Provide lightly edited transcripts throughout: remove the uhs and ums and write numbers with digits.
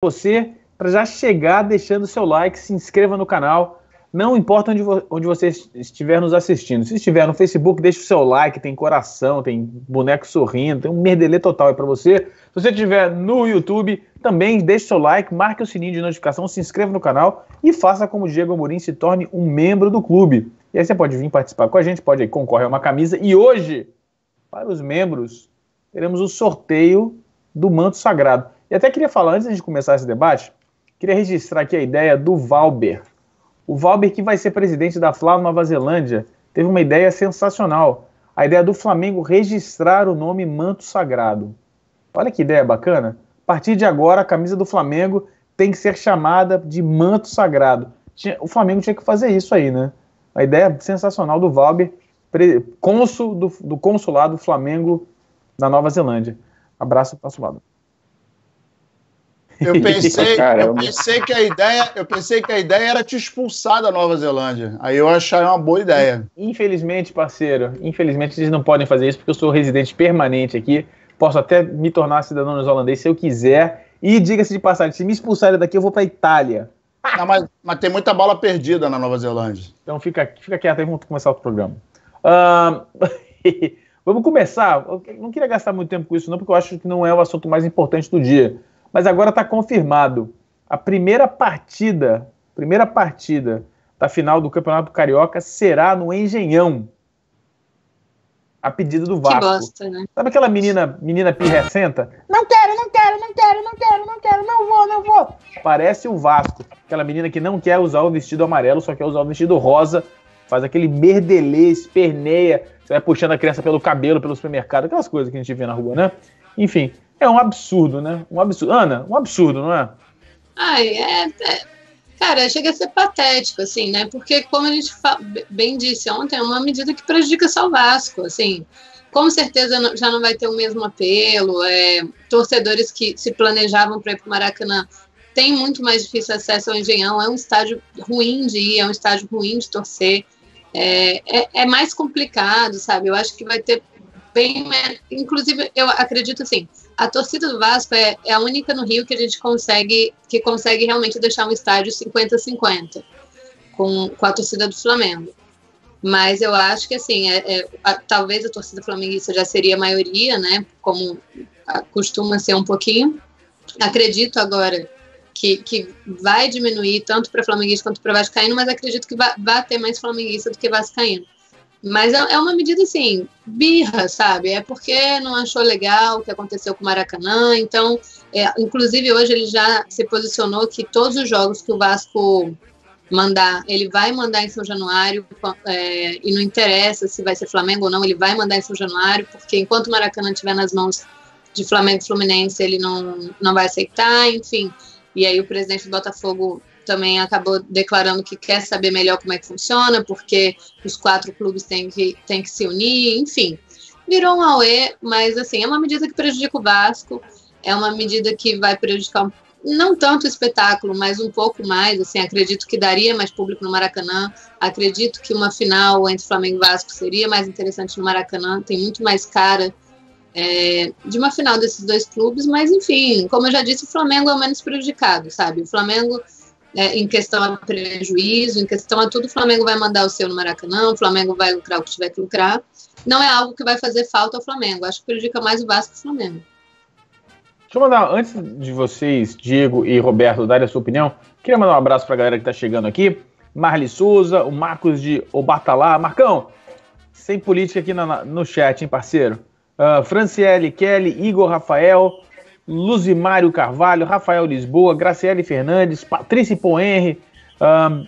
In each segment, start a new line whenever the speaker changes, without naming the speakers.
você para já chegar deixando seu like, se inscreva no canal, não importa onde você estiver nos assistindo. Se estiver no Facebook, deixe o seu like, tem coração, tem boneco sorrindo, tem um merdelê total aí para você. Se você estiver no YouTube, também deixe seu like, marque o sininho de notificação, se inscreva no canal e faça como o Diego Amorim, se torne um membro do clube. E aí você pode vir participar com a gente, pode aí concorrer a uma camisa. E hoje, para os membros, teremos o sorteio do manto sagrado. E até queria falar, antes de começar esse debate, queria registrar aqui a ideia do Valber. O Valber, que vai ser presidente da FLA Nova Zelândia, teve uma ideia sensacional. A ideia do Flamengo registrar o nome manto sagrado. Olha que ideia bacana. A partir de agora, a camisa do Flamengo tem que ser chamada de manto sagrado. O Flamengo tinha que fazer isso aí, né? A ideia sensacional do Valber, cônsul do consulado do Flamengo na Nova Zelândia. Abraço pro consulado.
Eu pensei que a ideia era te expulsar da Nova Zelândia. Aí eu achei uma boa ideia.
Infelizmente, parceiro, eles não podem fazer isso porque eu sou residente permanente aqui. Posso até me tornar cidadão neozelandês se eu quiser. E diga-se de passagem, se me expulsarem daqui, eu vou para Itália.
Não, mas tem muita bala perdida na Nova Zelândia.
Então fica quieto aí, vamos começar outro programa. Vamos começar. Eu não queria gastar muito tempo com isso, não, porque eu acho que não é o assunto mais importante do dia. Mas agora está confirmado. A primeira partida da final do Campeonato Carioca será no Engenhão. A pedido do Vasco.
Que bosta, né?
Sabe aquela menina pirracenta? Não vou. Parece o Vasco. Aquela menina que não quer usar o vestido amarelo, só quer usar o vestido rosa. Faz aquele merdelê, esperneia. Você vai puxando a criança pelo cabelo, pelo supermercado. Aquelas coisas que a gente vê na rua, né? Enfim. É um absurdo, né? Um absurdo. Ana, um absurdo, não é?
Cara, chega a ser patético, assim, né? Porque, como a gente bem disse ontem, é uma medida que prejudica só o Vasco, assim. Com certeza já não vai ter o mesmo apelo. Torcedores que se planejavam para ir para o Maracanã têm muito mais difícil acesso ao Engenhão. É um estádio ruim de ir, é um estádio ruim de torcer. É mais complicado, sabe? Eu acho que vai ter bem... Inclusive, eu acredito, assim, a torcida do Vasco é a única no Rio que a gente consegue realmente deixar um estádio 50-50 com a torcida do Flamengo. Mas eu acho que, assim, talvez a torcida flamenguista já seria a maioria, né, como costuma ser um pouquinho. Acredito agora que vai diminuir tanto para flamenguista quanto para vascaíno, mas acredito que vai ter mais flamenguista do que vascaíno. Mas é uma medida, assim, birra, sabe? É porque não achou legal o que aconteceu com o Maracanã. Então, inclusive, hoje ele já se posicionou que todos os jogos que o Vasco mandar, ele vai mandar em São Januário, e não interessa se vai ser Flamengo ou não, ele vai mandar em São Januário, porque enquanto o Maracanã estiver nas mãos de Flamengo e Fluminense, ele não vai aceitar, enfim. E aí o presidente do Botafogo também acabou declarando que quer saber melhor como é que funciona, porque os 4 clubes têm que se unir, enfim. Virou um auê, mas assim, é uma medida que prejudica o Vasco, é uma medida que vai prejudicar não tanto o espetáculo, mas um pouco mais, assim, acredito que daria mais público no Maracanã, acredito que uma final entre Flamengo e Vasco seria mais interessante no Maracanã, tem muito mais cara de uma final desses 2 clubes, mas enfim, como eu já disse, o Flamengo é o menos prejudicado, sabe? O Flamengo... em questão a prejuízo, em questão a tudo, o Flamengo vai mandar o seu no Maracanã, o Flamengo vai lucrar o que tiver que lucrar. Não é algo que vai fazer falta ao Flamengo. Acho que prejudica mais o Vasco que o Flamengo.
Deixa eu mandar, antes de vocês, Diego e Roberto, darem a sua opinião, queria mandar um abraço pra galera que tá chegando aqui. Marli Souza, o Marcos de Obatalá. Marcão, sem política aqui no chat, hein, parceiro? Franciele, Kelly, Igor Rafael... Luzimário Carvalho, Rafael Lisboa, Graciele Fernandes, Patrícia Poenri,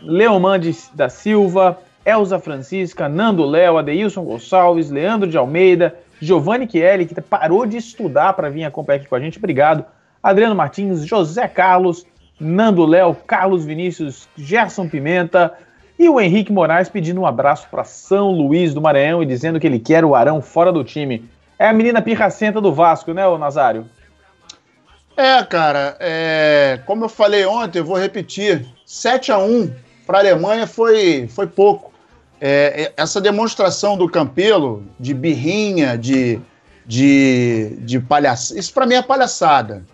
Leomandes da Silva, Elza Francisca, Nando Léo, Adeilson Gonçalves, Leandro de Almeida, Giovanni Chielli, que parou de estudar para vir acompanhar aqui com a gente, obrigado. Adriano Martins, José Carlos, Nando Léo, Carlos Vinícius, Gerson Pimenta e o Henrique Moraes pedindo um abraço para São Luís do Maranhão e dizendo que ele quer o Arão fora do time. É a menina pirracenta do Vasco, né, ô Nazário?
Cara, como eu falei ontem, eu vou repetir, 7-1 para a Alemanha foi pouco. Essa demonstração do Campelo, de birrinha, de palhaçada, isso para mim é palhaçada.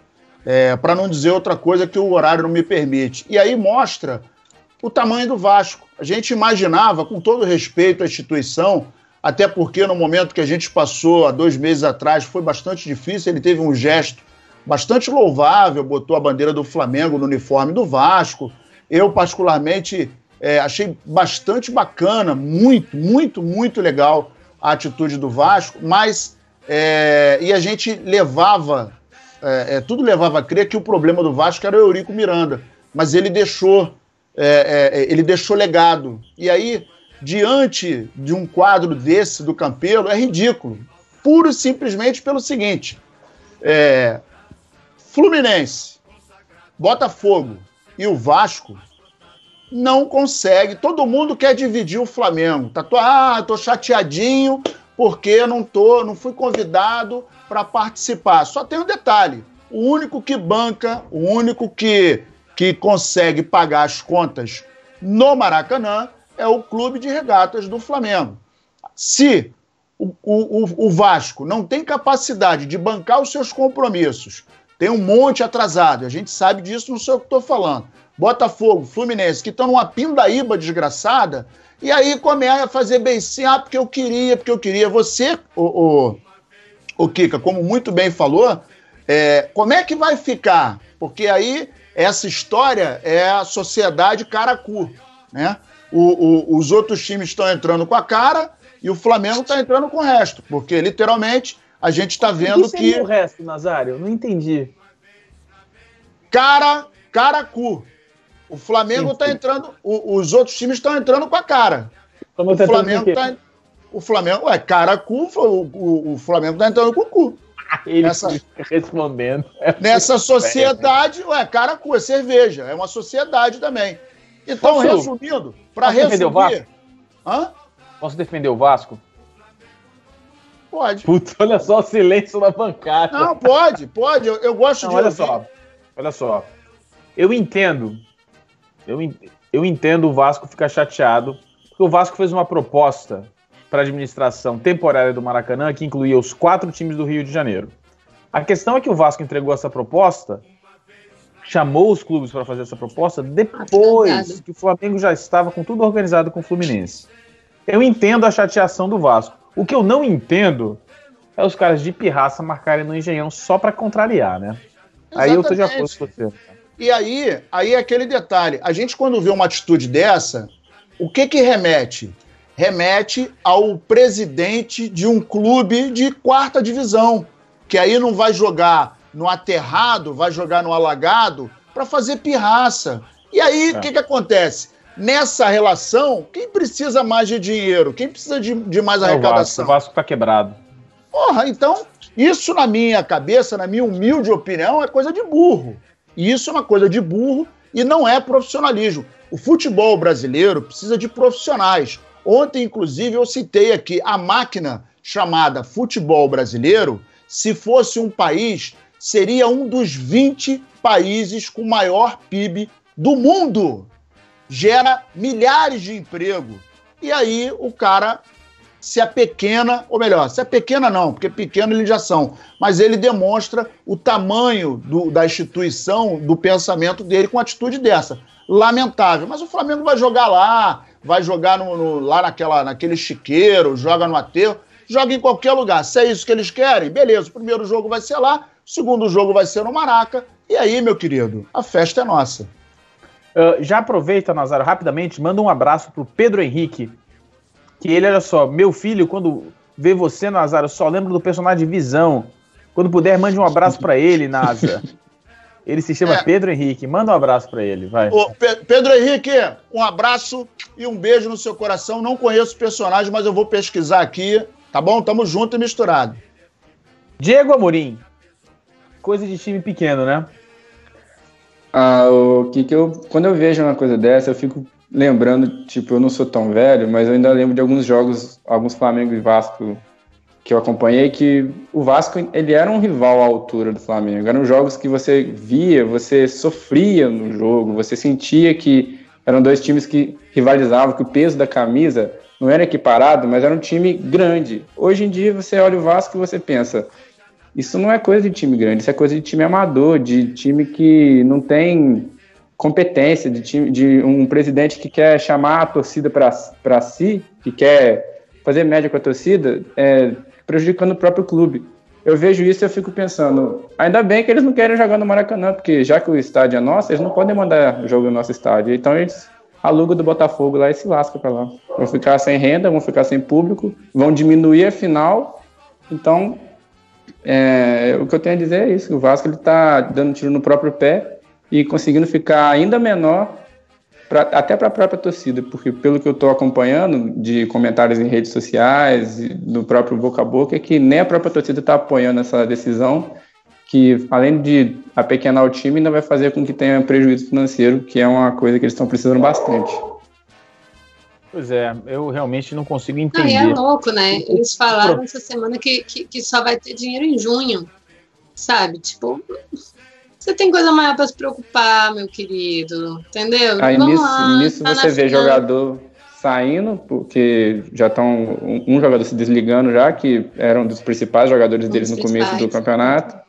para não dizer outra coisa que o horário não me permite. E aí mostra o tamanho do Vasco. A gente imaginava, com todo respeito à instituição, até porque no momento que a gente passou há 2 meses atrás foi bastante difícil, ele teve um gesto bastante louvável, botou a bandeira do Flamengo no uniforme do Vasco. Eu, particularmente, achei bastante bacana, muito legal a atitude do Vasco, mas e a gente tudo levava a crer que o problema do Vasco era o Eurico Miranda, mas ele deixou legado. E aí, diante de um quadro desse do Campelo, é ridículo, puro e simplesmente pelo seguinte: Fluminense, Botafogo e o Vasco não consegue. Todo mundo quer dividir o Flamengo. Tô chateadinho porque não fui convidado para participar. Só tem um detalhe: o único que banca, o único que consegue pagar as contas no Maracanã é o Clube de Regatas do Flamengo. Se o Vasco não tem capacidade de bancar os seus compromissos, tem um monte atrasado, a gente sabe disso, não sei o que estou falando. Botafogo, Fluminense, que estão numa pindaíba desgraçada, e aí começa a fazer beicinho, porque eu queria. Você, o Kika, como muito bem falou, como é que vai ficar? Porque aí essa história é a sociedade cara-cu, né? Os outros times estão entrando com a cara e o Flamengo está entrando com o resto, porque literalmente a gente está vendo que...
o resto, Nazário? Não entendi.
Cara-cu. O Flamengo está entrando... Os outros times estão entrando com a cara. O Flamengo... cara-cu, o Flamengo está entrando com o cu.
Ele respondendo.
Nessa sociedade, cara-cu, é cerveja. É uma sociedade também. Então, resumindo... Para
defender o Vasco?
Hã?
Posso defender o Vasco?
Pode.
Puta, olha só o silêncio na bancada.
Não, pode. Eu gosto de ouvir.
Olha só. Eu entendo o Vasco ficar chateado, porque o Vasco fez uma proposta para a administração temporária do Maracanã que incluía os 4 times do Rio de Janeiro. A questão é que o Vasco entregou essa proposta, chamou os clubes para fazer essa proposta depois que o Flamengo já estava com tudo organizado com o Fluminense. Eu entendo a chateação do Vasco. O que eu não entendo é os caras de pirraça marcarem no Engenhão só para contrariar, né? Exatamente. Aí eu tô de acordo com você.
E aí é aquele detalhe. A gente, quando vê uma atitude dessa, o que remete? Remete ao presidente de um clube de 4ª divisão, que aí não vai jogar no aterrado, vai jogar no alagado para fazer pirraça. E aí, o que acontece? Nessa relação, quem precisa mais de dinheiro? Quem precisa de mais arrecadação?
O Vasco tá quebrado.
Porra, então, isso na minha cabeça, na minha humilde opinião, é coisa de burro. E isso é uma coisa de burro e não é profissionalismo. O futebol brasileiro precisa de profissionais. Ontem, inclusive, eu citei aqui a máquina chamada futebol brasileiro. Se fosse um país, seria um dos 20 países com maior PIB do mundo. Gera milhares de empregos. E aí o cara se apequena, ou melhor, se apequena não, porque pequeno eles já são, mas ele demonstra o tamanho da instituição, do pensamento dele com atitude dessa. Lamentável. Mas o Flamengo vai jogar lá, vai jogar lá naquele chiqueiro, joga no aterro, joga em qualquer lugar. Se é isso que eles querem, beleza, o primeiro jogo vai ser lá, o segundo jogo vai ser no Maraca, e aí, meu querido, a festa é nossa.
Já aproveita, Nazário, rapidamente, manda um abraço pro Pedro Henrique, que ele, olha só, meu filho, quando vê você, Nazário, só lembra do personagem Visão. Quando puder, mande um abraço pra ele, Nasa. Ele se chama Pedro Henrique, manda um abraço pra ele, vai.
Pedro Henrique, um abraço e um beijo no seu coração. Não conheço o personagem, mas eu vou pesquisar aqui, tá bom? Tamo junto e misturado.
Diego Amorim, coisa de time pequeno, né?
Quando eu vejo uma coisa dessa, eu fico lembrando, tipo, eu não sou tão velho, mas eu ainda lembro de alguns jogos, alguns Flamengo e Vasco que eu acompanhei, que o Vasco, ele era um rival à altura do Flamengo. Eram jogos que você via, você sofria no jogo, você sentia que eram dois times que rivalizavam, que o peso da camisa não era equiparado, mas era um time grande. Hoje em dia você olha o Vasco e você pensa, Isso não é coisa de time grande, isso é coisa de time amador, de time que não tem competência, de um presidente que quer chamar a torcida para si, que quer fazer média com a torcida, prejudicando o próprio clube. Eu vejo isso e eu fico pensando, ainda bem que eles não querem jogar no Maracanã, porque já que o estádio é nosso, eles não podem mandar jogo no nosso estádio. Então eles alugam do Botafogo lá e se lascam para lá. Vão ficar sem renda, vão ficar sem público, vão diminuir a final. Então, o que eu tenho a dizer é isso, o Vasco está dando tiro no próprio pé e conseguindo ficar ainda menor, até para a própria torcida, porque pelo que eu estou acompanhando de comentários em redes sociais, no próprio boca a boca, é que nem a própria torcida está apoiando essa decisão, que além de apequenar o time, ainda vai fazer com que tenha prejuízo financeiro, que é uma coisa que eles estão precisando bastante.
Pois é, eu realmente não consigo entender.
E é louco, né? Eles falaram essa semana que só vai ter dinheiro em junho, sabe? Tipo, você tem coisa maior para se preocupar, meu querido, entendeu?
Aí nisso tá você vê jogador saindo, porque já estão um jogador se desligando já, que era um dos principais jogadores deles no começo do campeonato.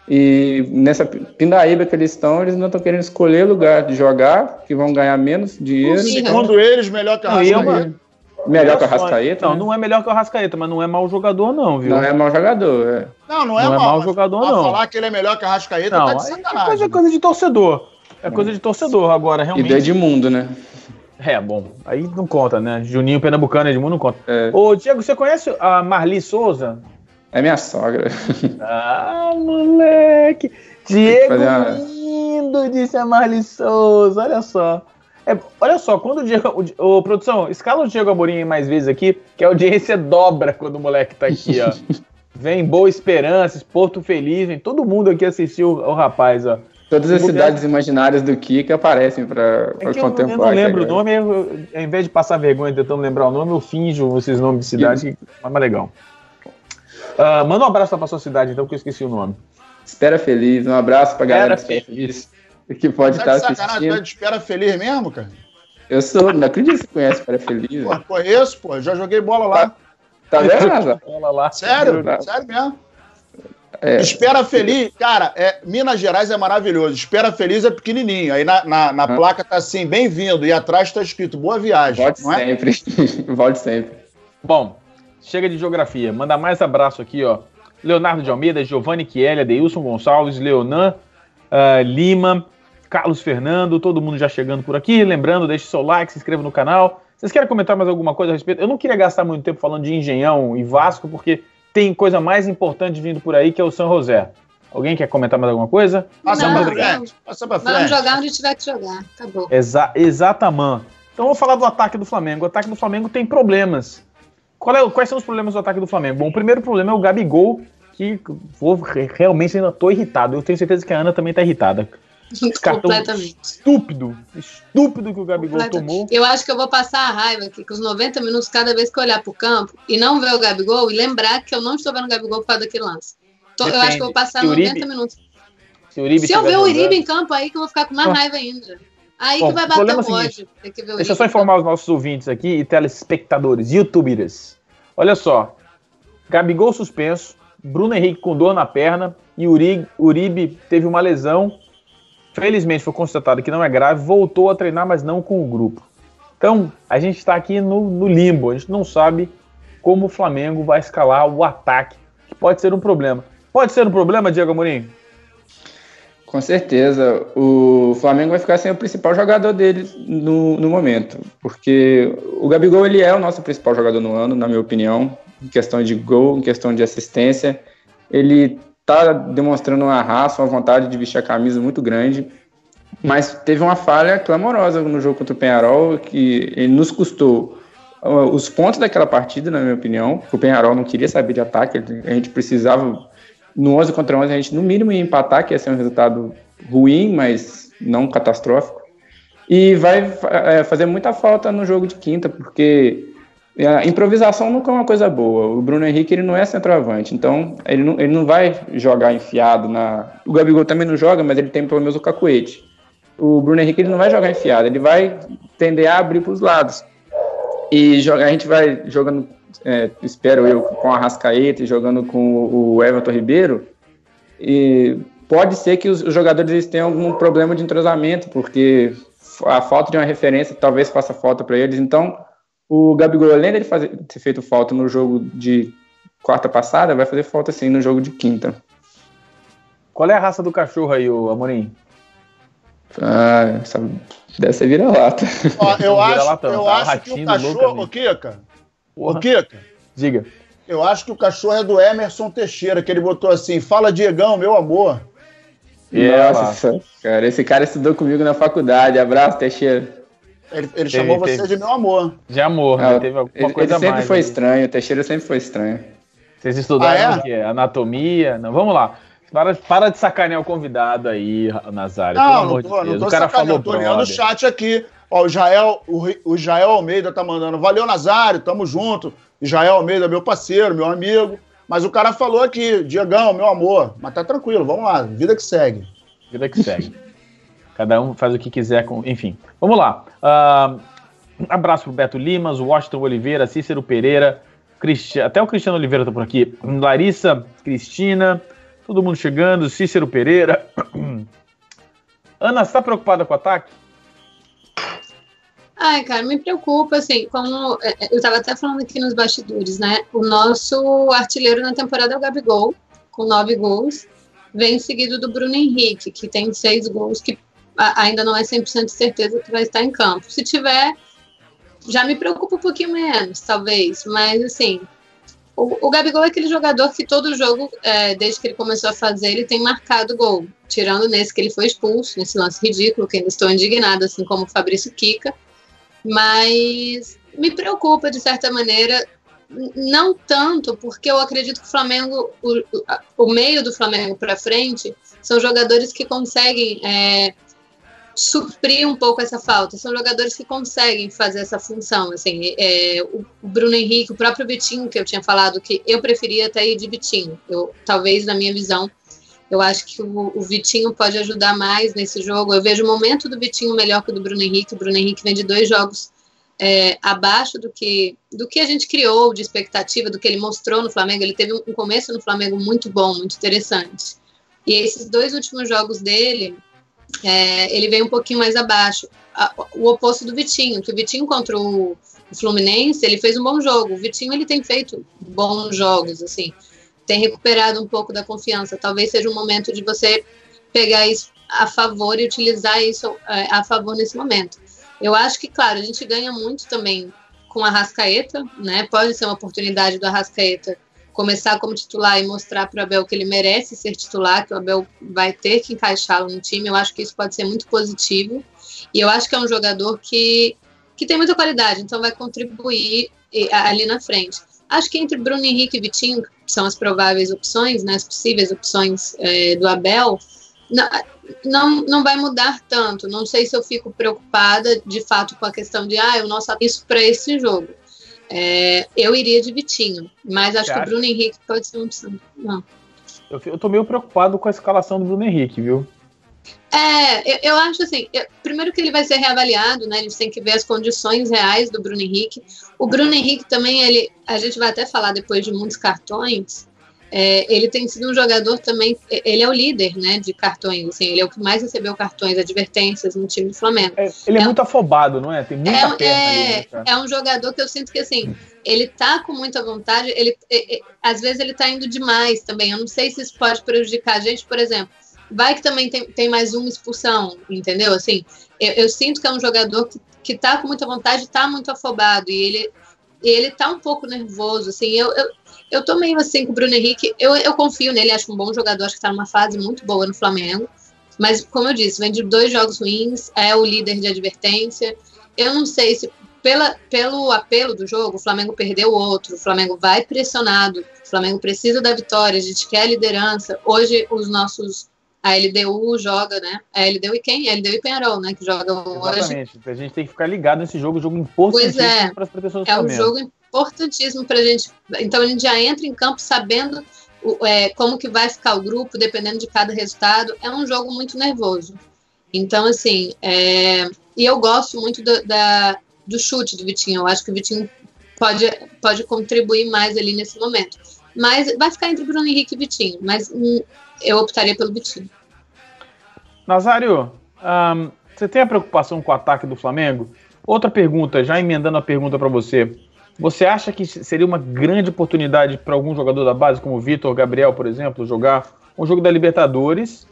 E nessa pindaíba que eles estão, eles não estão querendo escolher lugar de jogar, que vão ganhar menos dinheiro.
Segundo eles, melhor que a Arrascaeta.
Melhor que o Arrascaeta?
Não, não é melhor que o Arrascaeta, mas não é mau jogador não, viu?
Não é mau jogador,
Não é mau
jogador não.
Falar que ele é melhor que o Arrascaeta tá de sacanagem.
É coisa de torcedor. É coisa de torcedor agora, realmente.
E do Edmundo, né?
Bom, aí não conta, né? Juninho Pernambucano, Edmundo não conta. Ô, Diego, você conhece a Marli Souza?
É minha sogra.
Ah, moleque! Diego lindo, disse a Marli Souza, olha só. Olha só, quando o Diego... produção, escala o Diego Amorim mais vezes aqui, que a audiência dobra quando o moleque tá aqui, ó. Vem Boa Esperança, Porto Feliz, vem todo mundo aqui assistir o rapaz, ó.
Todas as cidades imaginárias do Kika aparecem pra contemplar.
Eu não lembro o nome, ao invés de passar vergonha tentando lembrar o nome, eu finjo esses nomes de cidade, que é mais legal. Manda um abraço pra sua cidade, então, que eu esqueci o nome.
Espera Feliz, um abraço pra galera Espera Feliz, que pode estar assistindo.
Tá de Espera Feliz mesmo, cara?
Eu sou, não acredito que você conhece Espera Feliz.
Pô, conheço, pô, já joguei bola lá.
Tá vendo, Nasa?
Sério mesmo. Espera Feliz, cara, Minas Gerais é maravilhoso. Espera Feliz é pequenininho. Aí na placa tá assim, bem-vindo. E atrás tá escrito Boa Viagem.
Volte sempre. Volte sempre.
Bom, chega de geografia. Manda mais abraço aqui, ó. Leonardo de Almeida, Giovanni Chielli, Adeilson Gonçalves, Leonan Lima, Carlos Fernando, todo mundo já chegando por aqui. Lembrando, deixe seu like, se inscreva no canal. Vocês querem comentar mais alguma coisa a respeito? Eu não queria gastar muito tempo falando de Engenhão e Vasco, porque tem coisa mais importante vindo por aí, que é o São José. Alguém quer comentar mais alguma coisa?
Passa pra frente.
Vamos jogar onde tiver que jogar. Acabou.
Exatamente. Então vamos falar do ataque do Flamengo. O ataque do Flamengo tem problemas. Quais são os problemas do ataque do Flamengo? Bom, o primeiro problema é o Gabigol, que realmente ainda estou irritado. Eu tenho certeza que a Ana também está irritada.
Completamente.
Estúpido que o Gabigol tomou.
Eu acho que eu vou passar a raiva aqui, com os 90 minutos, cada vez que eu olhar pro campo e não ver o Gabigol e lembrar que eu não estou vendo o Gabigol por causa daquele lance. Eu acho que eu vou passar 90 minutos. Se eu ver o Uribe em campo, aí que eu vou ficar com mais raiva ainda. Aí que vai bater o ódio.
Deixa eu só informar os nossos ouvintes aqui e telespectadores, youtubers. Olha só, Gabigol suspenso, Bruno Henrique com dor na perna e Uribe teve uma lesão. Felizmente foi constatado que não é grave, voltou a treinar, mas não com o grupo. Então, a gente está aqui no limbo, a gente não sabe como o Flamengo vai escalar o ataque, que pode ser um problema. Pode ser um problema, Diego Amorim?
Com certeza. O Flamengo vai ficar sem o principal jogador deles no momento, porque o Gabigol ele é o nosso principal jogador no ano, na minha opinião, em questão de gol, em questão de assistência. Ele está demonstrando uma raça, uma vontade de vestir a camisa muito grande, mas teve uma falha clamorosa no jogo contra o Peñarol, que ele nos custou os pontos daquela partida, na minha opinião, porque o Peñarol não queria saber de ataque, a gente precisava, no 11 contra 11, a gente no mínimo ia empatar, que ia ser um resultado ruim, mas não catastrófico, e vai fazer muita falta no jogo de quinta, porque a improvisação nunca é uma coisa boa. O Bruno Henrique ele não é centroavante, então ele não vai jogar enfiado o Gabigol também não joga, mas ele tem pelo menos o cacuete. O Bruno Henrique ele não vai jogar enfiado, ele vai tender a abrir para os lados. E a gente vai jogando espero eu, com a Arrascaeta e jogando com o Everton Ribeiro, e pode ser que os jogadores eles tenham algum problema de entrosamento, porque a falta de uma referência talvez faça falta para eles. Então, o Gabigol, além de ter feito falta no jogo de quarta passada, vai fazer falta sim no jogo de quinta.
Qual é a raça do cachorro aí, Amorim?
Deve ser vira-lata.
Eu acho que o cachorro... Ô, Kika.
Diga.
Eu acho que o cachorro é do Emerson Teixeira, que ele botou assim, fala Diegão, meu amor.
Nossa, cara, esse cara estudou comigo na faculdade. Abraço, Teixeira.
Ele chamou você de meu amor.
De amor, né? Teve alguma coisa
ele sempre
mais,
foi estranho, o Teixeira sempre foi estranho.
Vocês estudaram o quê? Anatomia? Não, vamos lá. Para de sacanear o convidado aí, Nazário.
Não tô
o cara falou,
tô olhando o chat aqui. Ó, o Jael Almeida tá mandando. Valeu, Nazário, tamo junto. Jael Almeida, meu parceiro, meu amigo. Mas o cara falou aqui, Diegão, meu amor. Mas tá tranquilo, vamos lá, vida que segue.
Vida que segue. Cada um faz o que quiser, enfim. Vamos lá. Abraço pro Beto Limas, Washington Oliveira, Cícero Pereira, até o Cristiano Oliveira tá por aqui. Larissa, Cristina, todo mundo chegando, Cícero Pereira. Ana, você tá preocupada com o ataque?
Ai, cara, me preocupa, assim, como eu tava até falando aqui nos bastidores, né? O nosso artilheiro na temporada é o Gabigol, com 9 gols. Vem seguido do Bruno Henrique, que tem 6 gols, que ainda não é 100% de certeza que vai estar em campo. Se tiver, já me preocupa um pouquinho menos, talvez. Mas, assim, o Gabigol é aquele jogador que todo jogo, desde que ele começou a fazer, ele tem marcado gol. Tirando nesse que ele foi expulso, nesse lance ridículo, que ainda estou indignado, assim como o Fabrício Kika. Mas me preocupa, de certa maneira, não tanto, porque eu acredito que o Flamengo, o meio do Flamengo para frente, são jogadores que conseguem suprir um pouco essa falta, são jogadores que conseguem fazer essa função, assim, o Bruno Henrique, o próprio Vitinho, que eu tinha falado que eu preferia até ir de Vitinho, talvez na minha visão, eu acho que o Vitinho pode ajudar mais nesse jogo. Eu vejo o momento do Vitinho melhor que o do Bruno Henrique. O Bruno Henrique vem de 2 jogos abaixo do que a gente criou de expectativa, do que ele mostrou no Flamengo. Ele teve um começo no Flamengo muito bom, muito interessante. E esses 2 últimos jogos dele, ele veio um pouquinho mais abaixo. O oposto do Vitinho, que o Vitinho contra o Fluminense, ele fez um bom jogo. O Vitinho, ele tem feito bons jogos, assim. Tem recuperado um pouco da confiança. Talvez seja um momento de você pegar isso a favor e utilizar isso a favor nesse momento. Eu acho que, claro, a gente ganha muito também com a Arrascaeta, né? Pode ser uma oportunidade do Arrascaeta começar como titular e mostrar para o Abel que ele merece ser titular, que o Abel vai ter que encaixá-lo no time. Eu acho que isso pode ser muito positivo. E eu acho que é um jogador que tem muita qualidade, então vai contribuir ali na frente. Acho que entre Bruno Henrique e Vitinho, que são as prováveis opções, né, as possíveis opções do Abel, não vai mudar tanto. Não sei se eu fico preocupada, de fato, com a questão de o nosso isso para esse jogo. Eu iria de Vitinho, mas acho que o Bruno Henrique pode ser uma opção. Não.
Eu tô meio preocupado com a escalação do Bruno Henrique, viu?
Eu acho assim, primeiro que ele vai ser reavaliado, né? A gente tem que ver as condições reais do Bruno Henrique. O Bruno Henrique também, a gente vai até falar depois de muitos cartões, ele tem sido um jogador também, ele é o líder, né, de cartões, assim, ele é o que mais recebeu cartões, advertências no time do Flamengo.
Ele é muito afobado, não é? Tem muita perna ali, né,
é um jogador que eu sinto que, assim, ele tá com muita vontade, às vezes ele tá indo demais também, eu não sei se isso pode prejudicar a gente, por exemplo, vai que também tem mais uma expulsão, entendeu? Assim, eu sinto que é um jogador que tá com muita vontade, tá muito afobado, e ele tá um pouco nervoso, assim, eu tô meio assim com o Bruno Henrique, eu confio nele, acho um bom jogador, acho que tá numa fase muito boa no Flamengo, mas, como eu disse, vem de 2 jogos ruins, é o líder de advertência, eu não sei se, pelo apelo do jogo, o Flamengo perdeu outro, o Flamengo vai pressionado, o Flamengo precisa da vitória, a gente quer a liderança, hoje a LDU joga, né? A LDU e quem? A LDU e Penharol, né? Que joga hoje.
Exatamente. A gente tem que ficar ligado nesse jogo importantíssimo para as pretensões do Flamengo.
É um jogo importantíssimo para a gente. Então a gente já entra em campo sabendo como que vai ficar o grupo, dependendo de cada resultado. É um jogo muito nervoso. Então, assim, e eu gosto muito do chute do Vitinho. Eu acho que o Vitinho pode contribuir mais ali nesse momento. Mas vai ficar entre Bruno Henrique e Vitinho, mas eu optaria pelo Vitinho.
Nazário, você tem a preocupação com o ataque do Flamengo? Outra pergunta, já emendando a pergunta para você. Você acha que seria uma grande oportunidade para algum jogador da base, como o Vitor, Gabriel, por exemplo, jogar um jogo da Libertadores?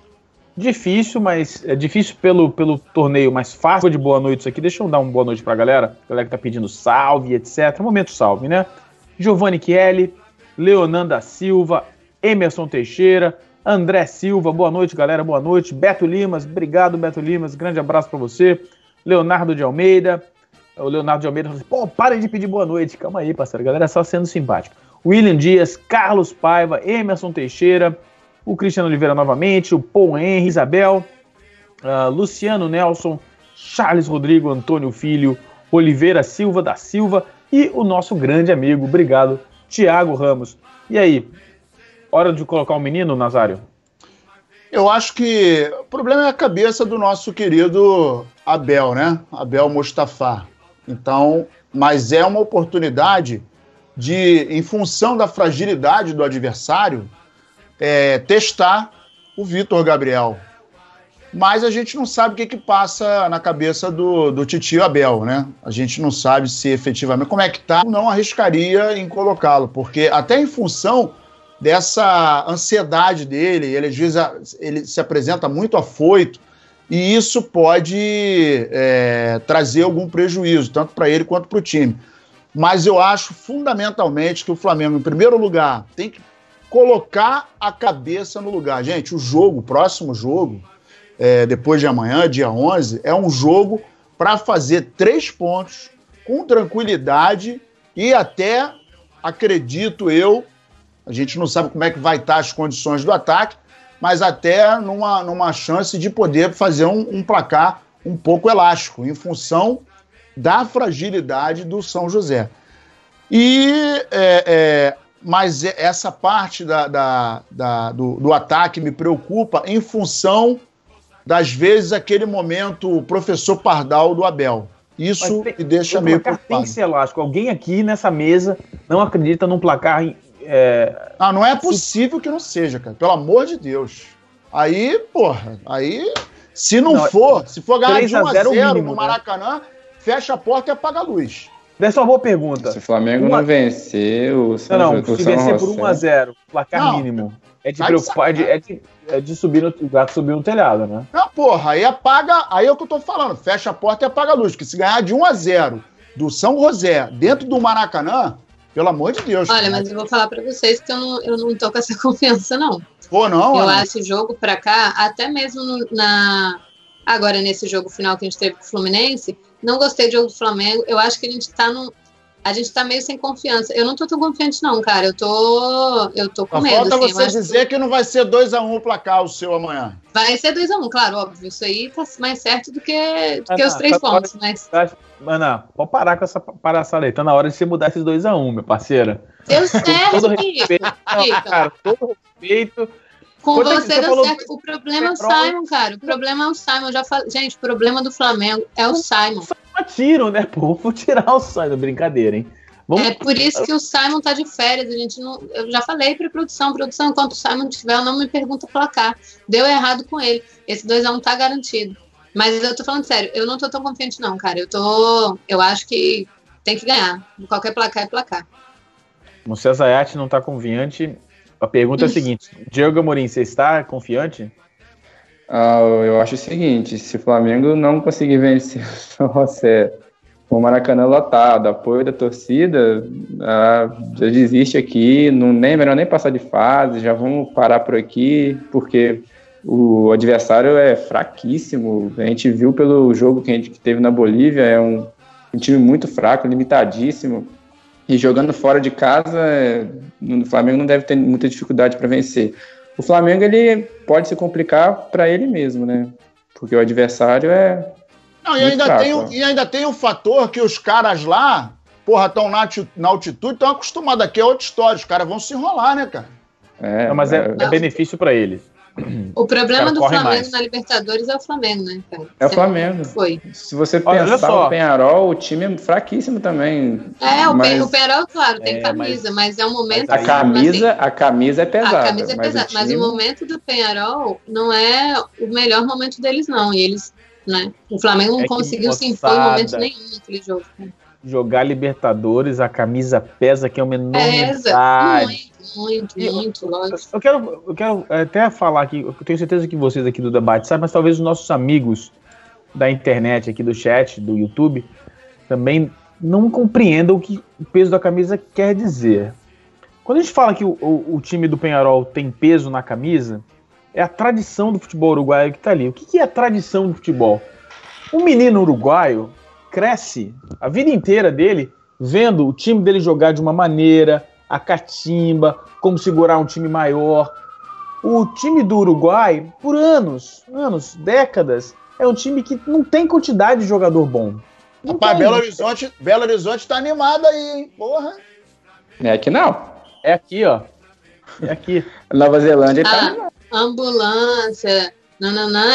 Difícil, mas é difícil pelo torneio mais fácil. De boa noite isso aqui. Deixa eu dar uma boa noite pra galera. A galera que tá pedindo salve, etc. Momento salve, né? Giovanni Chielli, Leonan da Silva, Emerson Teixeira, André Silva, boa noite, galera, boa noite. Beto Limas, obrigado, Beto Limas, grande abraço pra você. Leonardo de Almeida, o Leonardo de Almeida falou assim, pô, parem de pedir boa noite. Calma aí, parceiro, a galera é só sendo simpática. William Dias, Carlos Paiva, Emerson Teixeira, o Cristiano Oliveira novamente, o Paul Henry, Isabel, Luciano Nelson, Charles Rodrigo, Antônio Filho, Oliveira Silva da Silva e o nosso grande amigo, obrigado, Thiago Ramos. E aí, hora de colocar o menino, Nazário?
Eu acho que o problema é a cabeça do nosso querido Abel, né? Abel Mostafá. Então, mas é uma oportunidade de, em função da fragilidade do adversário, testar o Vitor Gabriel. Mas a gente não sabe o que passa na cabeça do titio Abel, né? A gente não sabe se efetivamente como é que tá. Não arriscaria em colocá-lo, porque até em função dessa ansiedade dele, ele às vezes ele se apresenta muito afoito e isso pode trazer algum prejuízo, tanto para ele quanto para o time. Mas eu acho fundamentalmente que o Flamengo, em primeiro lugar, tem que colocar a cabeça no lugar. Gente, o próximo jogo, depois de amanhã, dia 11, é um jogo para fazer 3 pontos com tranquilidade e até, acredito eu, a gente não sabe como é que vai estar as condições do ataque, mas até numa chance de poder fazer um placar um pouco elástico, em função da fragilidade do São José. Mas essa parte do ataque me preocupa em função, das vezes, aquele momento professor Pardal do Abel. Isso me deixa meio preocupado.
Tem que ser elástico. Alguém aqui nessa mesa não acredita num placar...
Não é possível que não seja, cara. Pelo amor de Deus. Aí, porra, se for ganhar de 1-0 no Maracanã, né? Fecha a porta e apaga a luz.
Dessa uma boa pergunta.
Se o Flamengo não vencer,
se vencer por 1-0, placar mínimo, é de preocupar, é de subir o gato subir no telhado, né?
Não, porra, aí é o que eu tô falando, fecha a porta e apaga a luz, porque se ganhar de 1-0 do São José dentro do Maracanã, pelo amor de Deus.
Olha, mas eu vou falar pra vocês que eu não tô com essa confiança, não.
Pô, não?
Eu acho o jogo pra cá, até mesmo agora nesse jogo final que a gente teve com o Fluminense, não gostei do jogo do Flamengo. Eu acho que a gente tá meio sem confiança. Eu não tô tão confiante, não, cara. Eu tô com medo.
Falta você dizer que não vai ser 2-1 o placar o seu amanhã.
Vai ser 2-1, claro, óbvio. Isso aí tá mais certo do que os 3 pontos.
Ana, pode parar com essa palhaçada aí. Tá na hora de você mudar esses 2-1, minha parceira.
Deu certo, Rico.
Cara, todo respeito.
Com você deu certo. O problema é o Simon, cara. O problema é o Simon. Eu já falei. Gente, o problema do Flamengo é o Simon.
Tiro, né, pô? Vou tirar o Simon. Brincadeira, hein?
É por isso que o Simon tá de férias. A gente não. Eu já falei pra produção, enquanto o Simon estiver, não me pergunta placar. Deu errado com ele. Esse 2-1 tá garantido. Mas eu tô falando sério, eu não tô tão confiante, não, cara. Eu acho que tem que ganhar. Qualquer placar é placar.
O César Ayati não tá confiante. A pergunta é a seguinte: Diego Amorim, você está confiante?
Eu acho o seguinte: se o Flamengo não conseguir vencer o São José com o Maracanã lotado, apoio da torcida, já desiste aqui, melhor nem passar de fase, já vamos parar por aqui, porque o adversário é fraquíssimo. A gente viu pelo jogo que a gente teve na Bolívia, é um time muito fraco, limitadíssimo. E jogando fora de casa, o Flamengo não deve ter muita dificuldade para vencer. O Flamengo ele pode se complicar para ele mesmo, né? Porque o adversário é.
Não, e ainda tem o fator que os caras lá, porra, estão na altitude, estão acostumados. Aqui é outra história. Os caras vão se enrolar, né, cara?
Mas é benefício para eles.
O problema do Flamengo na Libertadores é o Flamengo, né, cara?
É o Flamengo.
Foi.
Se você pensar o Peñarol, o time é fraquíssimo também.
O Peñarol, claro, tem camisa, mas é um momento...
A camisa é pesada.
A camisa é pesada, mas o momento do Peñarol não é o melhor momento deles, não. E eles, né? O Flamengo não conseguiu se impor em momento nenhum naquele jogo.
Jogar Libertadores, a camisa pesa, que é uma enormidade.
Muito, lógico.
Eu quero até falar aqui, eu tenho certeza que vocês aqui do debate sabem, mas talvez os nossos amigos da internet, aqui do chat, do YouTube, também não compreendam o que o peso da camisa quer dizer. Quando a gente fala que o time do Peñarol tem peso na camisa, é a tradição do futebol uruguaio que está ali. O que é a tradição do futebol? Um menino uruguaio cresce a vida inteira dele vendo o time dele jogar de uma maneira, a catimba, como segurar um time maior. O time do Uruguai, por anos, décadas, é um time que não tem quantidade de jogador bom.
Rapaz, Belo Horizonte tá animado aí, hein? Porra.
É aqui não.
É aqui, ó. É aqui.
Nova Zelândia tá animado.
Ambulância,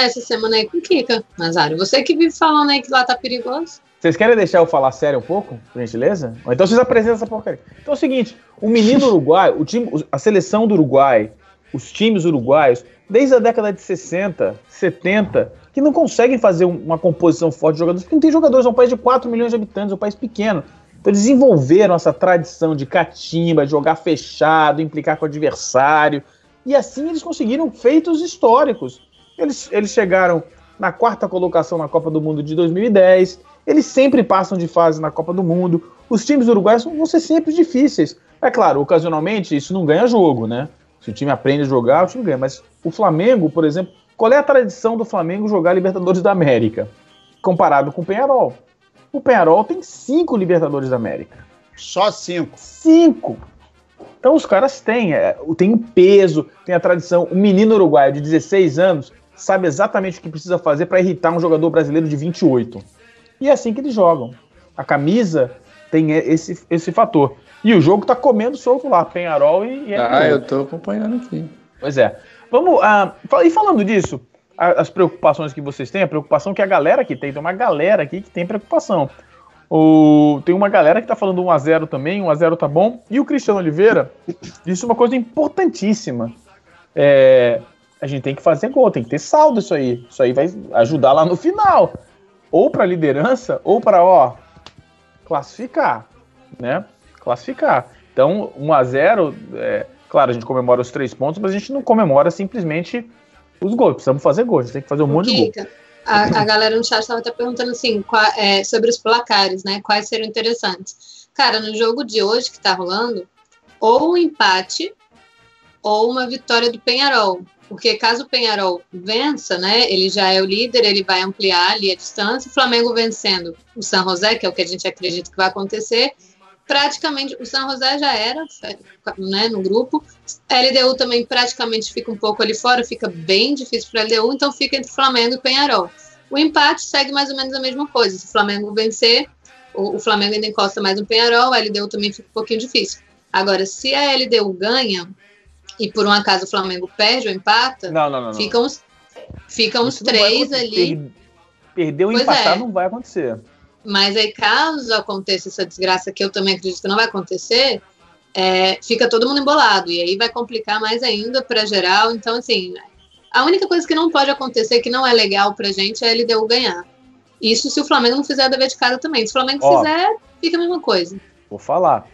essa semana aí com Kika, Nazário. Você que vive falando aí que lá tá perigoso.
Vocês querem deixar eu falar sério um pouco, por gentileza? Ou então vocês apresentam essa porcaria. Então é o seguinte, o menino uruguai, a seleção do Uruguai, os times uruguaios, desde a década de 60, 70, que não conseguem fazer uma composição forte de jogadores, porque não tem jogadores, é um país de 4 milhões de habitantes, é um país pequeno. Então eles desenvolveram essa tradição de catimba, de jogar fechado, implicar com o adversário, e assim eles conseguiram feitos históricos. Eles chegaram na 4ª colocação na Copa do Mundo de 2010, eles sempre passam de fase na Copa do Mundo, os times uruguaios vão ser sempre difíceis. É claro, ocasionalmente isso não ganha jogo, né? Se o time aprende a jogar, o time ganha. Mas o Flamengo, por exemplo, qual é a tradição do Flamengo jogar Libertadores da América? Comparado com o Peñarol. O Peñarol tem 5 Libertadores da América.
Só 5?
5! Então os caras têm um peso, tem a tradição. O menino uruguaio de 16 anos sabe exatamente o que precisa fazer para irritar um jogador brasileiro de 28. E é assim que eles jogam. A camisa tem esse fator. E o jogo tá comendo solto lá, Peñarol e
eu tô acompanhando aqui.
Pois é. Vamos. E falando disso, as preocupações que vocês têm, a preocupação que a galera aqui tem uma galera aqui que tem preocupação. Tem uma galera que tá falando 1-0 também, 1-0 tá bom. E o Cristiano Oliveira disse uma coisa importantíssima. A gente tem que fazer gol, tem que ter saldo isso aí. Isso aí vai ajudar lá no final. Ou para liderança, ou para, classificar, né? Classificar. Então, 1-0, claro, a gente comemora os 3 pontos, mas a gente não comemora simplesmente os gols. Precisamos fazer gols, a gente tem que fazer um monte de gol.
A galera no chat estava até perguntando assim, sobre os placares, né? Quais seriam interessantes. Cara, no jogo de hoje que tá rolando, ou um empate, ou uma vitória do Peñarol. Porque caso o Peñarol vença, né, ele já é o líder, ele vai ampliar ali a distância. O Flamengo vencendo o San José, que é o que a gente acredita que vai acontecer, praticamente o San José já era, né, no grupo. A LDU também praticamente fica um pouco ali fora, fica bem difícil para a LDU, então fica entre Flamengo e Peñarol. O empate segue mais ou menos a mesma coisa. Se o Flamengo vencer, o Flamengo ainda encosta mais no Peñarol, a LDU também fica um pouquinho difícil. Agora, se a LDU ganha e por um acaso o Flamengo perde ou empata,
não.
Ficam os 3 ali.
Perder ou empatar não vai acontecer.
Mas aí, caso aconteça essa desgraça, que eu também acredito que não vai acontecer, fica todo mundo embolado. E aí vai complicar mais ainda para geral. Então, assim, a única coisa que não pode acontecer, que não é legal pra gente, é a LDU ganhar. Isso se o Flamengo não fizer a dever de casa também. Se o Flamengo fizer, fica a mesma coisa.
Vou falar.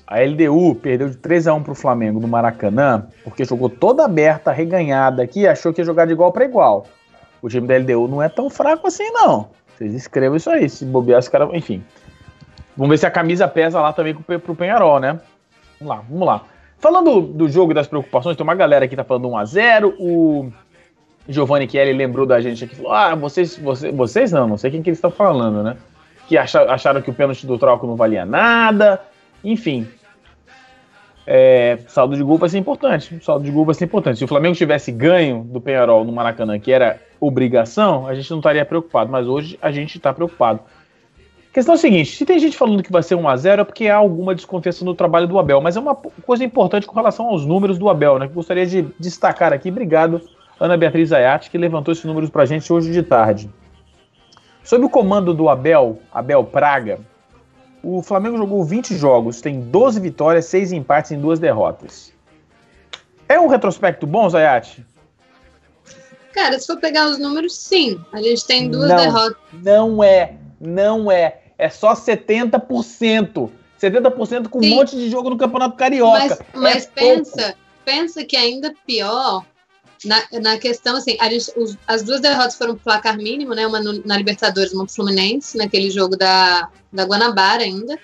A LDU perdeu de 3-1 pro Flamengo no Maracanã, porque jogou toda aberta, reganhada aqui, e achou que ia jogar de igual para igual. O time da LDU não é tão fraco assim, não. Vocês escrevam isso aí, se bobear os caras... Enfim. Vamos ver se a camisa pesa lá também pro Peñarol, né? Vamos lá. Falando do jogo e das preocupações, tem uma galera aqui que tá falando 1-0, o Giovanni Kelly lembrou da gente aqui, falou, vocês não sei quem que eles estão falando, né? Que acharam que o pênalti do Trauco não valia nada, enfim... saldo de gol vai ser importante. Se o Flamengo tivesse ganho do Peñarol no Maracanã, que era obrigação, a gente não estaria preocupado, mas hoje a gente está preocupado. A questão é a seguinte, se tem gente falando que vai ser 1-0 é porque há alguma desconfiança no trabalho do Abel, mas é uma coisa importante com relação aos números do Abel, né, que eu gostaria de destacar aqui. Obrigado, Ana Beatriz Ayati, que levantou esses números pra gente hoje de tarde. Sob o comando do Abel Praga, o Flamengo jogou 20 jogos, tem 12 vitórias, 6 empates e 2 derrotas. É um retrospecto bom, Zayati?
Cara, se for pegar os números, sim. A gente tem 2 derrotas.
Não é. É só 70%. 70% com um monte de jogo no Campeonato Carioca.
Mas pensa que ainda pior na questão, assim, as 2 derrotas foram pro placar mínimo, né? Uma na Libertadores, uma pro Fluminense, naquele jogo da Guanabara ainda.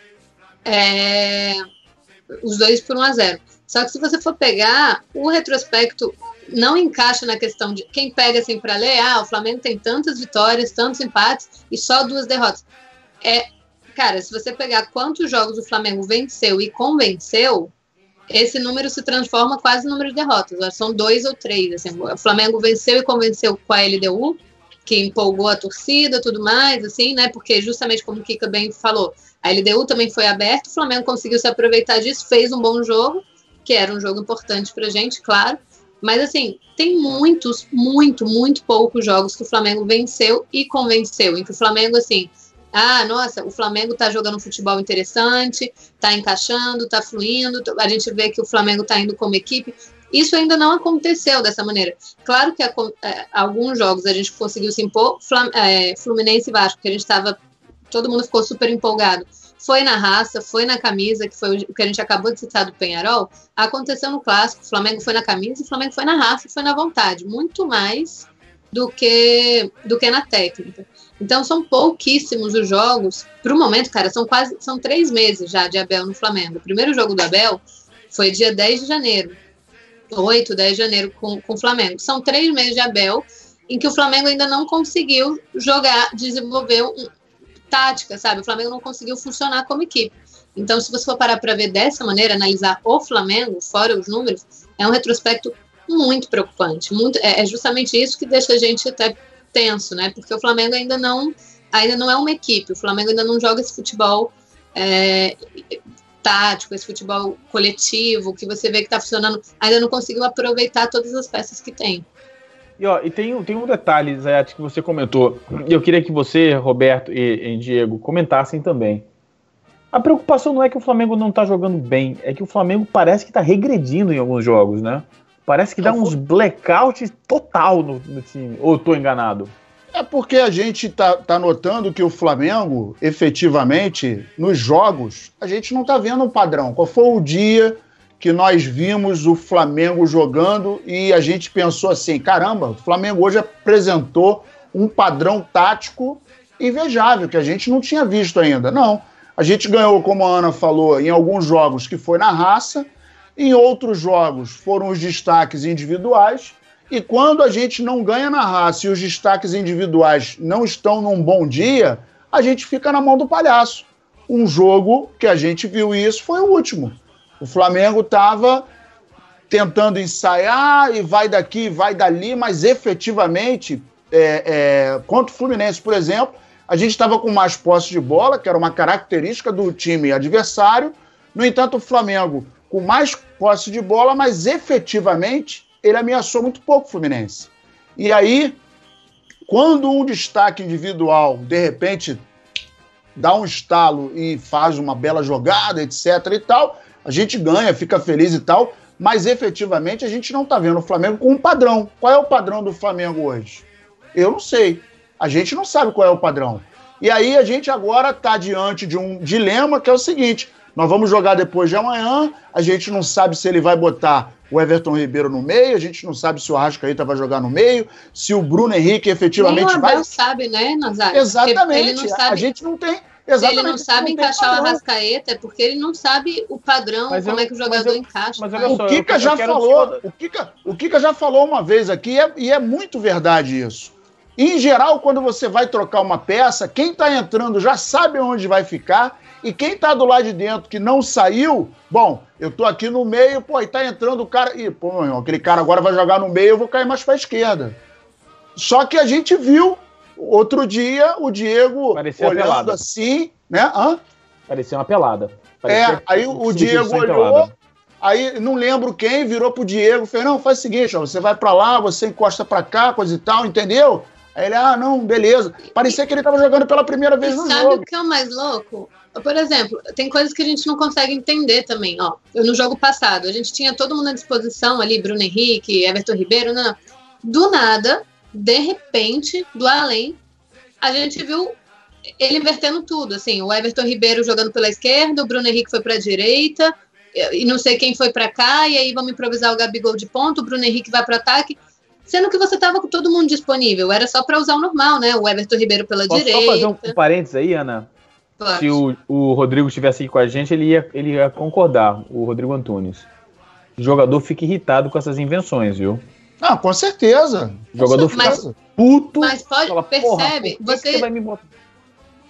Os 2 por 1-0. Só que se você for pegar, o retrospecto não encaixa na questão de quem pega assim para ler, o Flamengo tem tantas vitórias, tantos empates e só 2 derrotas. Cara, se você pegar quantos jogos o Flamengo venceu e convenceu, esse número se transforma quase no número de derrotas. São 2 ou 3. Assim, o Flamengo venceu e convenceu com a LDU, que empolgou a torcida, tudo mais, assim, né? Porque justamente como o Kika bem falou, a LDU também foi aberta, o Flamengo conseguiu se aproveitar disso, fez um bom jogo, que era um jogo importante pra gente, claro. Mas, assim, tem muito poucos jogos que o Flamengo venceu e convenceu. Em que o Flamengo, assim, nossa, o Flamengo tá jogando um futebol interessante, tá encaixando, tá fluindo, a gente vê que o Flamengo tá indo como equipe. Isso ainda não aconteceu dessa maneira. Claro que alguns jogos a gente conseguiu se impor, Fluminense e Vasco, que a gente tava, todo mundo ficou super empolgado. Foi na raça, foi na camisa, que foi o que a gente acabou de citar do Peñarol, aconteceu no Clássico, o Flamengo foi na camisa, o Flamengo foi na raça, foi na vontade, muito mais do que na técnica. Então são pouquíssimos os jogos, pro momento, cara, são 3 meses já de Abel no Flamengo. O primeiro jogo do Abel foi dia 10 de janeiro, 8, 10 de janeiro com o Flamengo. São 3 meses de Abel em que o Flamengo ainda não conseguiu desenvolver tática, sabe? O Flamengo não conseguiu funcionar como equipe. Então, se você for parar para ver dessa maneira, analisar o Flamengo, fora os números, é um retrospecto muito preocupante. É justamente isso que deixa a gente até tenso, né? Porque o Flamengo ainda não é uma equipe. O Flamengo ainda não joga esse futebol tático, esse futebol coletivo, que você vê que está funcionando. Ainda não conseguiu aproveitar todas as peças que tem.
E tem um detalhe, Zayati, que você comentou, e eu queria que você, Roberto e Diego, comentassem também. A preocupação não é que o Flamengo não tá jogando bem, é que o Flamengo parece que tá regredindo em alguns jogos, né? Parece que dá uns blackouts total no time, ou eu tô enganado?
É porque a gente tá notando que o Flamengo, efetivamente, nos jogos, a gente não tá vendo um padrão. Qual foi o dia que nós vimos o Flamengo jogando e a gente pensou assim, caramba, o Flamengo hoje apresentou um padrão tático invejável, que a gente não tinha visto ainda. Não, a gente ganhou, como a Ana falou, em alguns jogos que foi na raça, em outros jogos foram os destaques individuais, e quando a gente não ganha na raça e os destaques individuais não estão num bom dia, a gente fica na mão do palhaço. Um jogo que a gente viu isso foi o último. O Flamengo estava tentando ensaiar e vai daqui, vai dali, mas efetivamente, contra o Fluminense, por exemplo, a gente estava com mais posse de bola, que era uma característica do time adversário. No entanto, o Flamengo com mais posse de bola, mas efetivamente ele ameaçou muito pouco o Fluminense. E aí, quando um destaque individual, de repente, dá um estalo e faz uma bela jogada, etc. e tal, a gente ganha, fica feliz e tal, mas efetivamente a gente não está vendo o Flamengo com um padrão. Qual é o padrão do Flamengo hoje? Eu não sei. A gente não sabe qual é o padrão. E aí a gente agora está diante de um dilema que é o seguinte, nós vamos jogar depois de amanhã, a gente não sabe se ele vai botar o Everton Ribeiro no meio, a gente não sabe se o Arrascaeta vai jogar no meio, se o Bruno Henrique efetivamente vai...
Nem o Abel sabe, né, Nazário?
Exatamente, ele não sabe... a gente não tem... Exatamente,
ele não sabe encaixar o Arrascaeta, é porque ele não sabe o padrão, como é que o jogador encaixa.
Mas olha só, o Kika já falou, o Kika já falou uma vez aqui, e é muito verdade isso. Em geral, quando você vai trocar uma peça, quem está entrando já sabe onde vai ficar, e quem está do lado de dentro que não saiu, bom, eu tô aqui no meio, pô, e tá entrando o cara, meu irmão, aquele cara agora vai jogar no meio, eu vou cair mais para a esquerda. Só que a gente viu outro dia o Diego
parecia
olhando
pelado.
assim né?
Parecia uma pelada.
Aí o Diego olhou, aí não lembro quem, virou pro Diego, fez, não, faz o seguinte, ó, você vai pra lá, você encosta pra cá, coisa e tal, entendeu? Aí ele, não, beleza. Parecia que ele tava jogando pela primeira vez no jogo.
Sabe o que é o mais louco? Por exemplo, tem coisas que a gente não consegue entender também, ó. No jogo passado, a gente tinha todo mundo à disposição ali, Bruno Henrique, Everton Ribeiro, não. Do nada, de repente, do além, a gente viu ele invertendo tudo, assim, o Everton Ribeiro jogando pela esquerda, o Bruno Henrique foi para a direita, e não sei quem foi para cá, e aí vamos improvisar o Gabigol de ponta, o Bruno Henrique vai para ataque, sendo que você estava com todo mundo disponível, era só para usar o normal, né? O Everton Ribeiro pela direita.
Posso só fazer um parênteses aí, Ana? Pode. Se o Rodrigo estivesse aqui com a gente, ele ia concordar, o Rodrigo Antunes. O jogador fica irritado com essas invenções, viu?
Com certeza.
O jogador fica puto.
Mas percebe, você vai me botar?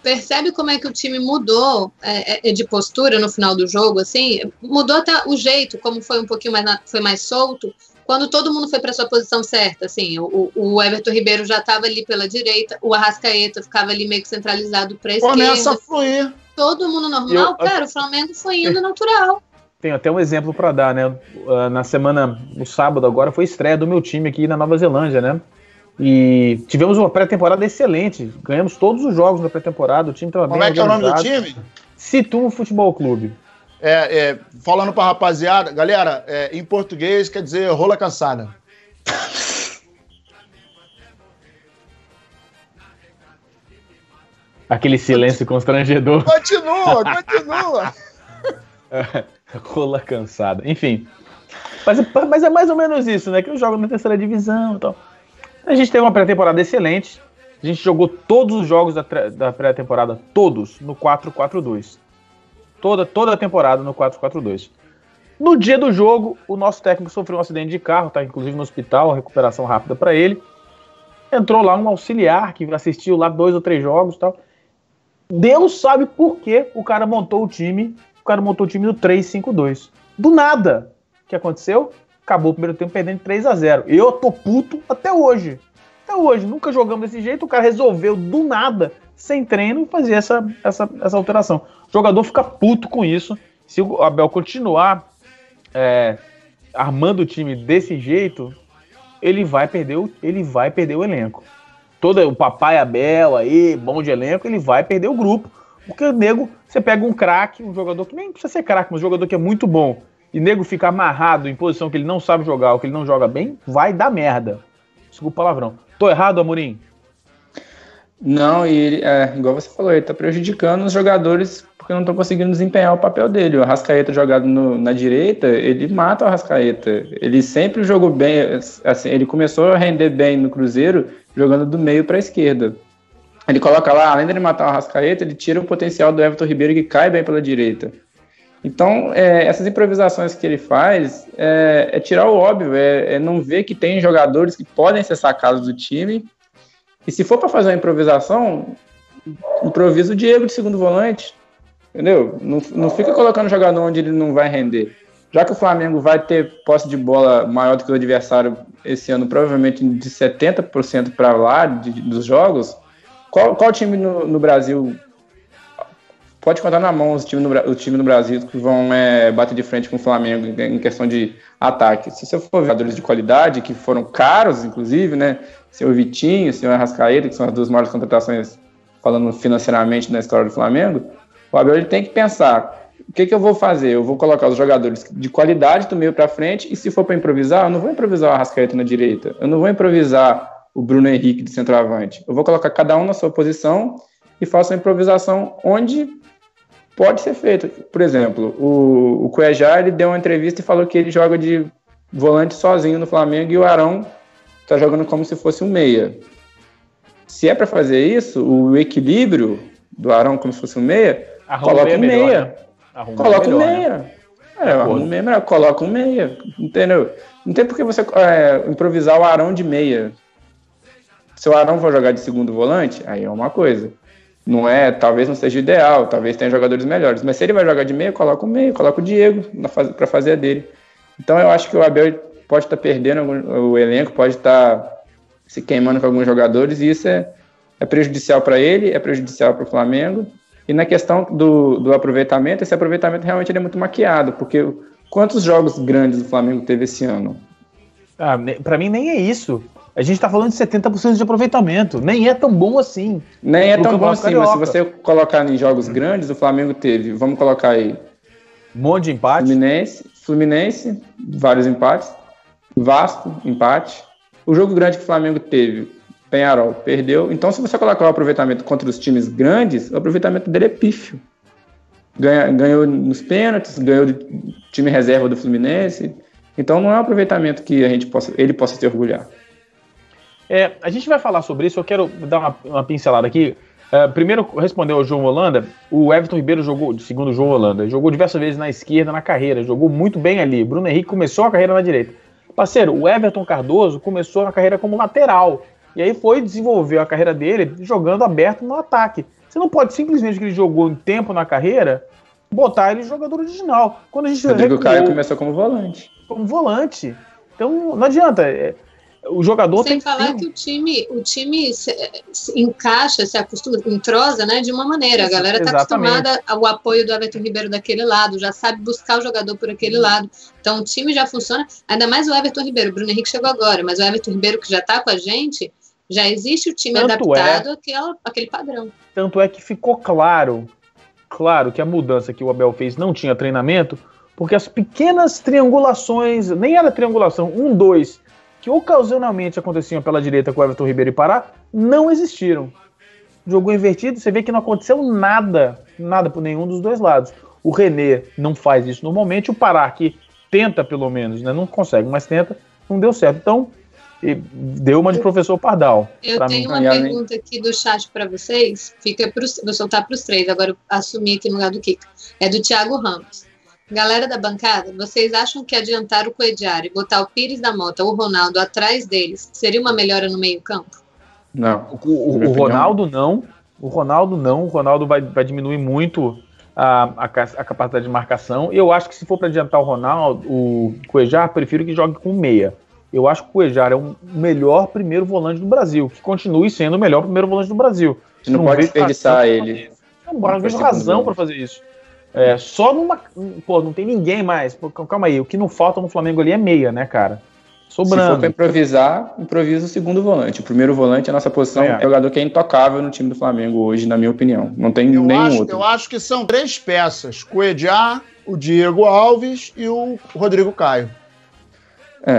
Percebe como é que o time mudou de postura no final do jogo, assim? Mudou até o jeito, como foi um pouquinho foi mais solto, quando todo mundo foi para sua posição certa, assim. O Everton Ribeiro já estava ali pela direita, o Arrascaeta ficava ali meio que centralizado para a esquerda.
Começa a fluir.
Todo mundo normal, cara, o Flamengo foi indo natural.
Tenho até um exemplo para dar, né? No sábado agora, foi estreia do meu time aqui na Nova Zelândia, né? E tivemos uma pré-temporada excelente. Ganhamos todos os jogos da pré-temporada. O time estava bem organizado.
Como é que é o nome do time?
Situmo Futebol Clube.
Falando pra rapaziada, galera, em português quer dizer rola cansada.
Aquele silêncio constrangedor.
Continua.
Rola cansada. Enfim. Mas é mais ou menos isso, né? Que eu jogo na terceira divisão e tal. A gente teve uma pré-temporada excelente. A gente jogou todos os jogos da pré-temporada, todos, no 4-4-2. Toda a temporada no 4-4-2. No dia do jogo, o nosso técnico sofreu um acidente de carro, tá inclusive no hospital, recuperação rápida para ele. Entrou lá um auxiliar que assistiu lá 2 ou 3 jogos e tal. Deus sabe por que o cara montou o time. O cara montou o time no 3-5-2. Do nada. O que aconteceu? Acabou o primeiro tempo perdendo 3-0. Eu tô puto até hoje. Nunca jogamos desse jeito. O cara resolveu do nada, sem treino, fazer essa alteração. O jogador fica puto com isso. Se o Abel continuar armando o time desse jeito, ele vai perder o elenco. O papai Abel aí, bom de elenco, ele vai perder o grupo. Porque o nego, você pega um craque, um jogador que nem precisa ser craque, mas um jogador que é muito bom, e nego fica amarrado em posição que ele não sabe jogar ou que ele não joga bem, vai dar merda. Desculpa o palavrão. Tô errado, Amorim?
Não, e ele, igual você falou, ele tá prejudicando os jogadores porque não estão conseguindo desempenhar o papel dele. O Arrascaeta jogado na direita, ele mata o Arrascaeta. Ele sempre jogou bem, assim, ele começou a render bem no Cruzeiro jogando do meio para a esquerda. Ele coloca lá, além de matar o Arrascaeta, ele tira o potencial do Everton Ribeiro que cai bem pela direita. Então, essas improvisações que ele faz é tirar o óbvio, é não ver que tem jogadores que podem ser sacados do time. E se for para fazer uma improvisação, improvisa o Diego de segundo volante, entendeu? Não fica colocando jogador onde ele não vai render. Já que o Flamengo vai ter posse de bola maior do que o adversário esse ano, provavelmente de 70% para lá dos jogos, qual time no Brasil... Pode contar na mão o time no Brasil que vão bater de frente com o Flamengo em questão de ataque. Se você for jogadores de qualidade, que foram caros, inclusive, né? Senhor Vitinho, senhor Arrascaeta, que são as 2 maiores contratações, falando financeiramente na história do Flamengo, o Abel ele tem que pensar, o que eu vou fazer? Eu vou colocar os jogadores de qualidade do meio para frente, e se for para improvisar, eu não vou improvisar o Arrascaeta na direita, eu não vou improvisar o Bruno Henrique de centroavante. Eu vou colocar cada um na sua posição e faço uma improvisação onde pode ser feito. Por exemplo, o Cuejá, ele deu uma entrevista e falou que ele joga de volante sozinho no Flamengo e o Arão tá jogando como se fosse um meia. Se é para fazer isso, o equilíbrio do Arão como se fosse um meia, coloca um meia. Coloca um meia. Coloca um meia. Entendeu? Não tem por que você improvisar o Arão de meia. Se o Arão for jogar de segundo volante, aí é uma coisa. Talvez não seja ideal, talvez tenha jogadores melhores, mas se ele vai jogar de meio, coloca o Diego para fazer a dele. Então eu acho que o Abel pode estar perdendo o elenco, pode estar se queimando com alguns jogadores, e isso é prejudicial para ele, é prejudicial para o Flamengo, E na questão do aproveitamento, esse aproveitamento realmente ele é muito maquiado, porque quantos jogos grandes o Flamengo teve esse ano?
Pra mim nem é isso. A gente tá falando de 70% de aproveitamento. Nem é tão bom assim.
Nem é tão bom assim, mas se você colocar em jogos grandes, o Flamengo teve, vamos colocar aí,
um monte de empate.
Fluminense, vários empates. Vasco, empate. O jogo grande que o Flamengo teve, Peñarol, perdeu. Então, se você colocar o aproveitamento contra os times grandes, o aproveitamento dele é pífio. Ganhou nos pênaltis, ganhou do time reserva do Fluminense. Então, não é um aproveitamento que ele possa se orgulhar.
A gente vai falar sobre isso, eu quero dar uma pincelada aqui. Primeiro, responder ao João Holanda, o Everton Ribeiro jogou, segundo o João Holanda, jogou diversas vezes na esquerda, na carreira, jogou muito bem ali. Bruno Henrique começou a carreira na direita. Parceiro, o Everton Cardoso começou a carreira como lateral, e aí foi desenvolver a carreira dele jogando aberto no ataque. Você não pode simplesmente que ele jogou em tempo na carreira, botar ele jogador original. Quando a gente
Rodrigo Caio começou como volante.
Como volante. Então, não adianta. O jogador
sem falar que o time se encaixa, se acostuma, entrosa, né, de uma maneira. A galera está acostumada ao apoio do Everton Ribeiro daquele lado, já sabe buscar o jogador por aquele lado. Então o time já funciona, ainda mais o Everton Ribeiro. O Bruno Henrique chegou agora, mas o Everton Ribeiro que já está com a gente, já existe o time adaptado àquele padrão.
Tanto é que ficou claro que a mudança que o Abel fez não tinha treinamento, porque as pequenas triangulações, nem era triangulação, 1-2, que ocasionalmente aconteciam pela direita com o Everton Ribeiro e Pará, não existiram. Jogou invertido, você vê que não aconteceu nada por nenhum dos dois lados. O René não faz isso normalmente, o Pará, que tenta pelo menos, né, não consegue, mas tenta, não deu certo. Então, deu uma de professor Pardal.
Eu tenho uma pergunta aqui do chat para vocês, vou soltar para os três, agora eu assumi aqui no lugar do Kika. É do Thiago Ramos. Galera da bancada, vocês acham que adiantar o Cuéllar e botar o Pires da Mota ou o Ronaldo atrás deles seria uma melhora no meio-campo?
Não.
O Ronaldo não. O Ronaldo vai diminuir muito a capacidade de marcação. Eu acho que se for para adiantar o Cuéllar, prefiro que jogue com meia. Eu acho que o Cuéllar é o melhor primeiro volante do Brasil, que continue sendo o melhor primeiro volante do Brasil.
Você não pode desperdiçar ele.
Não vejo razão para fazer isso. Só numa... Pô, não tem ninguém mais. Pô, calma aí, o que não falta no Flamengo ali é meia, né, cara? Sobrando.
Se for pra improvisar, improvisa o segundo volante. O primeiro volante, a nossa posição, é o jogador que é intocável no time do Flamengo hoje, na minha opinião. Não tem nenhum outro.
Eu acho que são 3 peças. Cuéllar, o Diego Alves e o Rodrigo Caio.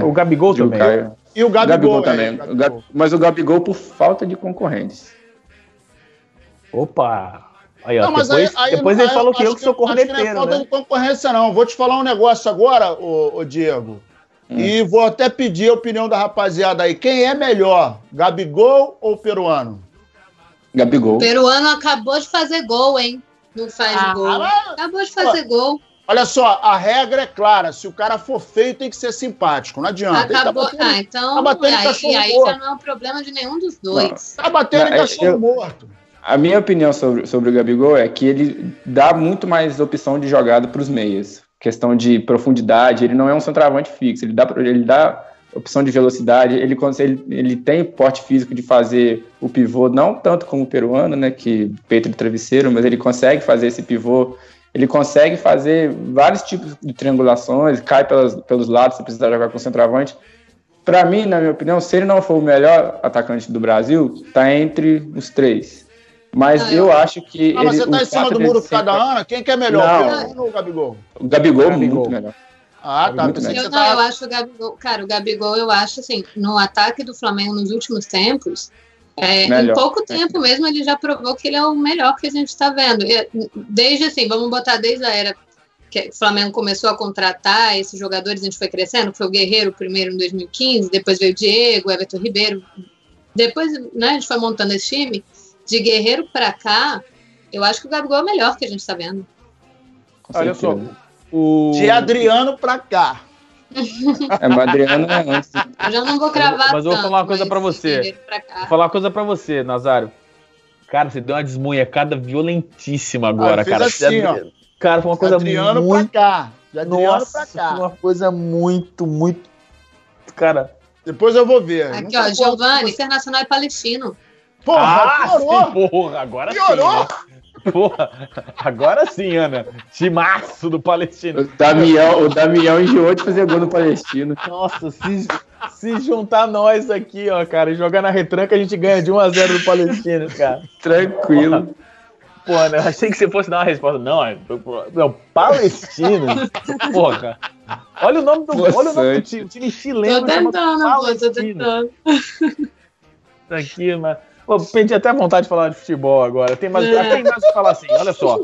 O Gabigol também.
Caio.
E o Gabigol
também. Mas o Gabigol por falta de concorrentes.
Opa! Aí, ó, depois ele falou que eu sou corneteiro,
não é falta de concorrência, não. Vou te falar um negócio agora, ô Diego. E vou até pedir a opinião da rapaziada aí. Quem é melhor, Gabigol ou Peruano?
Gabigol.
O Peruano acabou de fazer gol, hein? Não faz gol. Acabou de fazer gol.
Olha só, a regra é clara. Se o cara for feio, tem que ser simpático. Não adianta.
Acabou.
Tá batendo em cachorro
aí
morto.
já não é um problema de nenhum dos dois.
Tá batendo em cachorro morto.
A minha opinião sobre o Gabigol é que ele dá muito mais opção de jogada para os meias. Questão de profundidade, ele não é um centroavante fixo, ele dá opção de velocidade, ele tem porte físico de fazer o pivô, não tanto como o Peruano, né, que peito de travesseiro, mas ele consegue fazer esse pivô, ele consegue fazer vários tipos de triangulações, cai pelos lados se precisar jogar com centroavante. Para mim, na minha opinião, se ele não for o melhor atacante do Brasil, tá entre os 3. Mas eu acho que...
mas você tá em cima do muro por cada ano? Quem que é melhor, o Peruano ou o Gabigol?
O Gabigol é muito melhor.
Tá.
Eu acho o Gabigol... Cara, o Gabigol, eu acho, assim, no ataque do Flamengo nos últimos tempos, em pouco tempo mesmo, ele já provou que ele é o melhor que a gente tá vendo. Desde, assim, vamos botar desde a era que o Flamengo começou a contratar esses jogadores, a gente foi crescendo, foi o Guerreiro primeiro em 2015, depois veio o Diego, o Everton Ribeiro. Depois, né, a gente foi montando esse time. De Guerreiro pra cá, eu acho que o Gabigol é o melhor que a gente tá vendo.
Olha só.
De Adriano pra cá.
O Adriano é antes.
Eu já não vou cravar
mas eu vou falar uma coisa pra você. Vou falar uma coisa pra você, Nazário. Cara, você deu uma desmunhecada violentíssima agora, cara.
Assim, ó.
Cara, foi uma coisa
Adriano
muito...
pra cá. De Adriano pra cá.
Foi uma coisa muito... Cara...
Depois eu vou ver.
Aqui, ó, Giovanni, Internacional e Palestino.
Porra, piorou.
Sim, porra, agora
piorou.
sim, né? Porra, agora sim, Ana. Timaço do Palestino.
O Damião enjoou de fazer gol no Palestino.
Nossa, se juntar nós aqui, ó, cara, e jogar na retranca, a gente ganha de 1-0 do Palestino, cara.
Tranquilo.
Porra, eu achei que você fosse dar uma resposta. Não, é o Palestino. Porra, cara. Olha o nome do time. O time chileno.
Tô tentando.
Isso aqui, mas... Pô, perdi até a vontade de falar de futebol agora. Tem mais o que falar assim. Olha só.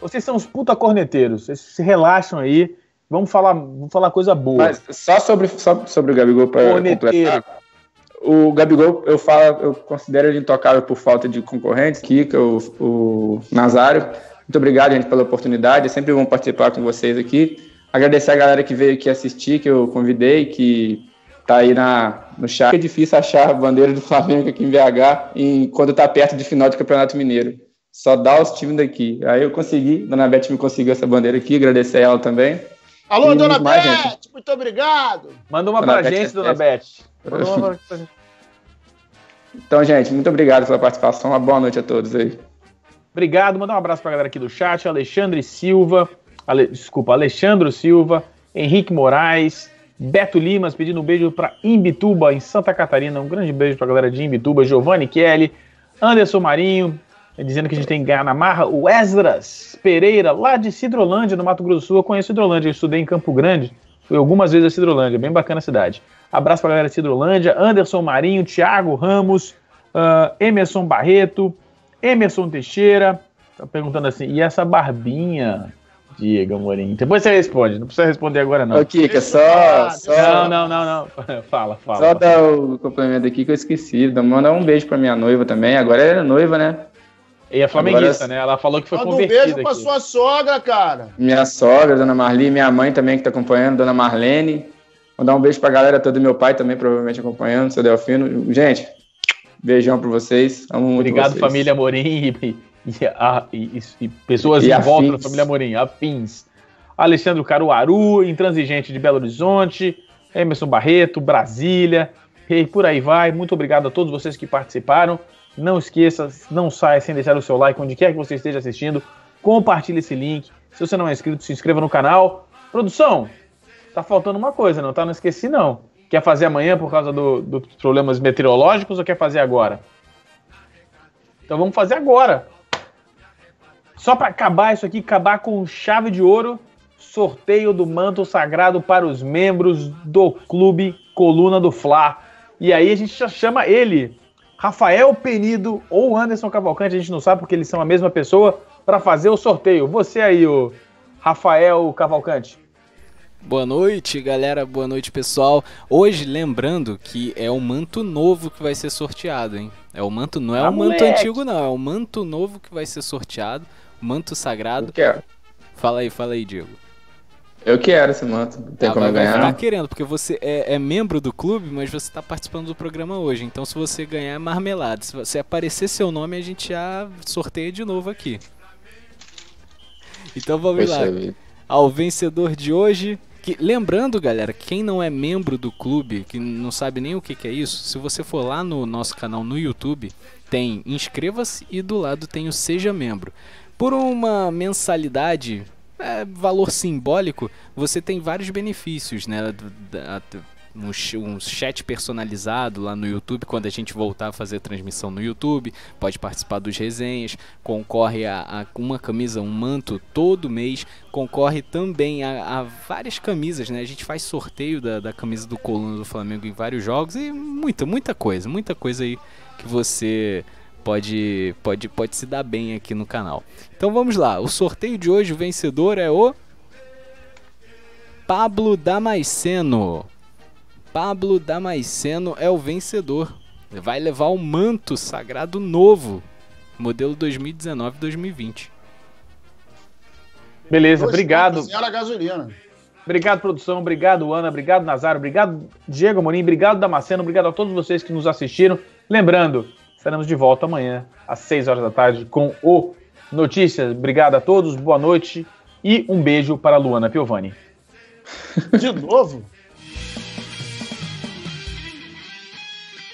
Vocês são uns puta corneteiros. Vocês se relaxam aí. Vamos falar coisa boa.
Mas só sobre o Gabigol para completar. O Gabigol, eu considero ele intocável por falta de concorrentes. Kika, o Nazário. Muito obrigado, gente, pela oportunidade. É sempre bom participar com vocês aqui. Agradecer a galera que veio aqui assistir, que eu convidei, que tá aí no chat. É difícil achar a bandeira do Flamengo aqui em BH quando tá perto de final de Campeonato Mineiro. Só dá os times daqui. Aí eu consegui, Dona Beth me conseguiu essa bandeira aqui, agradecer a ela também.
Alô, Dona Beth, muito obrigado.
Manda uma pra gente, Dona Beth. Manda uma pra gente.
Então, gente, muito obrigado pela participação. Uma boa noite a todos aí.
Obrigado, mandar um abraço pra galera aqui do chat. Alexandre Silva, Henrique Moraes, Beto Limas pedindo um beijo para Imbituba, em Santa Catarina. Um grande beijo para a galera de Imbituba. Giovanni Kelly, Anderson Marinho, dizendo que a gente tem que ganhar na marra. O Esdras Pereira, lá de Cidrolândia, no Mato Grosso do Sul. Eu conheço Cidrolândia, eu estudei em Campo Grande. Fui algumas vezes a Cidrolândia, bem bacana a cidade. Abraço para a galera de Cidrolândia. Anderson Marinho, Thiago Ramos, Emerson Barreto, Emerson Teixeira. Tá perguntando assim, e essa barbinha... Diego Amorim. Depois você responde, não precisa responder agora não.
Ô, Kika, só...
Não. Fala.
Só dar o complemento aqui que eu esqueci. Mandar um beijo pra minha noiva também. Agora ela é noiva, né?
E é flamenguista, né? Ela falou que foi convertida.
Um beijo pra sua sogra, cara.
Minha sogra, Dona Marli, minha mãe também que tá acompanhando, Dona Marlene. Mandar um beijo pra galera toda, meu pai também provavelmente acompanhando, seu Delfino. Gente, beijão pra vocês. Amo muito
Obrigado,
vocês.
família Amorim e pessoas em volta da família Amorim, afins. Alexandre Caruaru, Intransigente de Belo Horizonte, Emerson Barreto, Brasília, e por aí vai. Muito obrigado a todos vocês que participaram. Não esqueça, não saia sem deixar o seu like onde quer que você esteja assistindo. Compartilhe esse link. Se você não é inscrito, se inscreva no canal. Produção, tá faltando uma coisa, não tá? Não esqueci, não. Quer fazer amanhã por causa dos problemas meteorológicos ou quer fazer agora? Então vamos fazer agora. Só para acabar isso aqui, acabar com chave de ouro, sorteio do manto sagrado para os membros do Clube Coluna do Fla. E aí a gente já chama ele, Rafael Penido ou Anderson Cavalcante, a gente não sabe porque eles são a mesma pessoa, para fazer o sorteio. Você aí, o Rafael Cavalcante.
Boa noite, galera. Boa noite, pessoal. Hoje, lembrando que é o manto novo que vai ser sorteado, hein? É o manto, não é o manto antigo, não. É o manto novo que vai ser sorteado. Manto sagrado.
Eu quero.
Fala aí, Diego.
Eu quero esse manto. Tem como eu ganhar?
Você tá querendo, porque você é membro do clube, mas você tá participando do programa hoje. Então, se você ganhar, é marmelada. Se você aparecer seu nome, a gente já sorteia de novo aqui. Então, vamos lá. Ao vencedor de hoje... lembrando, galera, quem não é membro do clube, que não sabe nem o que é isso, se você for lá no nosso canal no YouTube, tem inscreva-se e do lado tem o seja membro. Por uma mensalidade, valor simbólico, você tem vários benefícios, né? Um chat personalizado lá no YouTube, quando a gente voltar a fazer transmissão no YouTube, pode participar dos resenhas, concorre a uma camisa, um manto todo mês, concorre também a várias camisas, né? A gente faz sorteio da camisa do Coluna do Flamengo em vários jogos e muita coisa aí que você pode se dar bem aqui no canal. Então vamos lá, o sorteio de hoje, o vencedor é o Pablo Damasceno. Pablo Damasceno é o vencedor. Vai levar o manto sagrado novo, modelo 2019-2020.
Beleza, obrigado.
Senhora gasolina.
Obrigado, produção. Obrigado, Ana. Obrigado, Nazário. Obrigado, Diego Amorim. Obrigado, Damasceno. Obrigado a todos vocês que nos assistiram. Lembrando, estaremos de volta amanhã, às 6 horas da tarde, com o Notícias. Obrigado a todos, boa noite e um beijo para a Luana Piovani.
De novo?